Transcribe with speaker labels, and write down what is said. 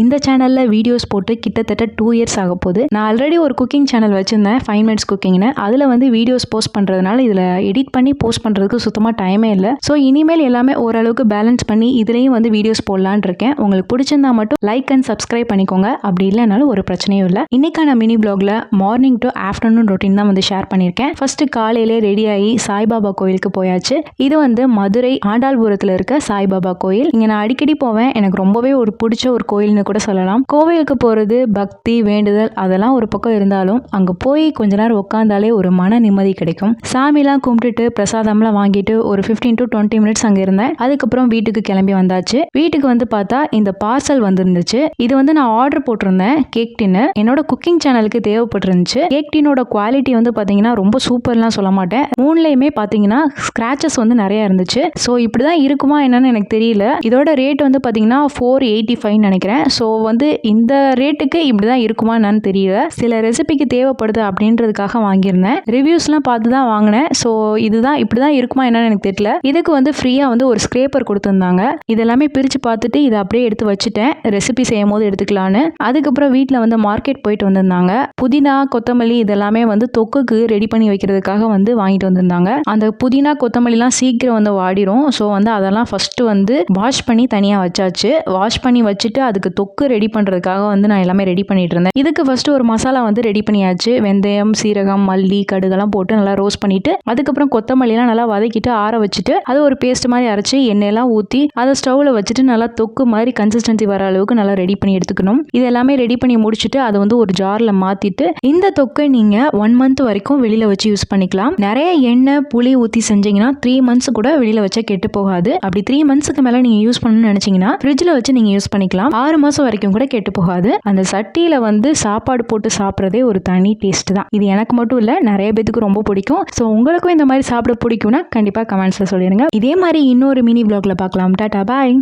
Speaker 1: இந்த சேனலில் வீடியோஸ் போட்டு கிட்டத்தட்ட 2 இயர்ஸ் ஆக போகுது. நான் ஆல்ரெடி ஒரு குக்கிங் சேனல் வச்சுருந்தேன், 5 மினிட்ஸ் குக்கிங்னு. அதில் வந்து வீடியோஸ் போஸ்ட் பண்ணுறதுனால இதில் எடிட் பண்ணி போஸ்ட் பண்ணுறதுக்கு சுத்தமாக டைமே இல்லை. ஸோ இனிமேல் எல்லாமே ஓரளவுக்கு பேலன்ஸ் பண்ணி இதுலேயும் வந்து வீடியோஸ் போடலான்னு இருக்கேன். உங்களுக்கு பிடிச்சிருந்தா மட்டும் லைக் அண்ட் சப்ஸ்கிரைப் பண்ணிக்கோங்க. அப்படி இல்லைனாலும் ஒரு பிரச்சனையும் இல்லை. இன்னைக்கான மினி பிளாகில் மார்னிங் டு ஆஃப்டர்நூன் ரொட்டீன் தான் வந்து ஷேர் பண்ணியிருக்கேன். ஃபர்ஸ்ட் காலையிலே ரெடியாகி சாய்பாபா கோயிலுக்கு போயாச்சு. இது வந்து மதுரை ஆண்டாள்புரத்தில் இருக்க சாய்பாபா கோயில். இங்கே நான் அடிக்கடி போவேன். எனக்கு ரொம்பவே ஒரு பிடிச்ச ஒரு கோயில்னு கூட சொல்லலாம். கோவிலுக்கு போகிறது பக்தி வேண்டுதல் அதெல்லாம் ஒரு பக்கம் இருந்தாலும் அங்கே போய் கொஞ்ச நேரம் உட்காந்தாலே ஒரு மன நிம்மதி கிடைக்கும். சாமிலாம் கும்பிட்டுட்டு பிரசாதம்லாம் வாங்கிட்டு ஒரு 15 to 20 மினிட்ஸ் அங்கே இருந்தேன். அதுக்கப்புறம் வீட்டுக்கு கிளம்பி வந்தாச்சு. வீட்டுக்கு வந்து பார்த்தா இந்த பார்சல் வந்துருந்துச்சு. இது வந்து நான் ஆர்டர் போட்டிருந்தேன் கேக் டின்னு. என்னோட குக்கிங் சேனலுக்கு தேவைப்பட்டிருந்துச்சு. கேக் டின்னோட குவாலிட்டி வந்து பார்த்தீங்கன்னா ரொம்ப சூப்பர்லாம் சொல்ல மாட்டேன். மூணுலையுமே பார்த்தீங்கன்னா ஸ்க்ராச்சஸ் வந்து நிறைய இருந்துச்சு. ஸோ இப்படிதான் இருக்குமா என்னன்னு எனக்கு தெரியல. இதோட ரேட் வந்து பார்த்தீங்கன்னா 485 நினைக்கிறேன். ஸோ வந்து இந்த ரேட்டுக்கு இப்படிதான் இருக்குமா என்னன்னு தெரியல. சில ரெசிபிக்கு தேவைப்படுது அப்படின்றதுக்காக வாங்கியிருந்தேன். ரிவ்யூஸ்லாம் பார்த்து தான் வாங்கினேன். ஸோ இதுதான் இப்படிதான் இருக்குமா என்னன்னு எனக்கு தெரியல. இதுக்கு வந்து ஃப்ரீயாக வந்து ஒரு ஸ்க்ரேப்பர் கொடுத்துருந்தாங்க. இதெல்லாமே பிரித்து பார்த்துட்டு இதை அப்படியே எடுத்து வச்சுட்டேன், ரெசிபி செய்யும் போது எடுத்துக்கலான்னு. அதுக்கப்புறம் வீட்டில் வந்து மார்க்கெட் போயிட்டு வந்திருந்தாங்க. புதினா கொத்தமல்லி இதெல்லாமே வந்து தொக்குக்கு ரெடி பண்ணி வைக்கிறதுக்காக வந்து வாங்கிட்டு வந்திருந்தாங்க. அந்த புதினா கொத்தமல்லிலாம் சீக்கிரம் வந்து வாடிரும். ஸோ வந்து அதெல்லாம் ஃபர்ஸ்ட் வந்து வாஷ் பண்ணி தனியாக வச்சாச்சு. வாஷ் பண்ணி வச்சுட்டு அதுக்கு தொக்கு ரெடி பண்ணுறதுக்காக வந்து நான் எல்லாமே ரெடி பண்ணிட்டு இருந்தேன். இதுக்கு ஃபர்ஸ்ட் ஒரு மசாலா வந்து ரெடி பண்ணியாச்சு. வெந்தயம், சீரகம், மல்லி, கடுகெல்லாம் போட்டு நல்லா ரோஸ்ட் பண்ணிட்டு அதுக்கப்புறம் கொத்தமல்லிலாம் நல்லா வதக்கிட்டு ஆற வச்சுட்டு அது ஒரு பேஸ்ட் மாதிரி அரைச்சி எண்ணெயெல்லாம் ஊற்றி அதை ஸ்டவ்வில் வச்சுட்டு நல்லா தொக்கு மாதிரி கன்சிஸ்டன்சி வர அளவுக்கு நல்லா ரெடி பண்ணி எடுத்துக்கணும். இது எல்லாமே ரெடி பண்ணி முடிச்சுட்டு அதை வந்து ஒரு ஜாரில் மாற்றிட்டு இந்த தொக்கை நீங்கள் 1 மந்த் வரைக்கும் வெளியில் வச்சு யூஸ் பண்ணிக்கலாம். நிறைய எண்ணெய் புளி ஊற்றி செஞ்சீங்கன்னா 3 மந்த்ஸ் கூட வெளியில் வச்சா கெட்டு போகாது. அப்படி 3 மந்த்ஸ்க்கு மேலே நீங்கள் யூஸ் பண்ணணும்னு நினச்சிங்கன்னா ஃப்ரிட்ஜில் வச்சு நீங்கள் யூஸ் பண்ணிக்கலாம். 6 மாதம் வரைக்கும் கூட கெட்டு போகாது. அந்த சட்டியில் வந்து சாப்பாடு போட்டு சாப்பிட்றதே ஒரு தனி டேஸ்ட் தான். இது எனக்கு மட்டும் இல்லை, நிறைய பேத்துக்கு ரொம்ப பிடிக்கும். ஸோ உங்களுக்கும் இந்த மாதிரி சாப்பிட பிடிக்கும்னா கண்டிப்பாக கமெண்ட்ஸில் சொல்லிடுங்க. இதே மாதிரி இன்னொரு மினி vlogல பார்க்கலாம். டாடா பாய்.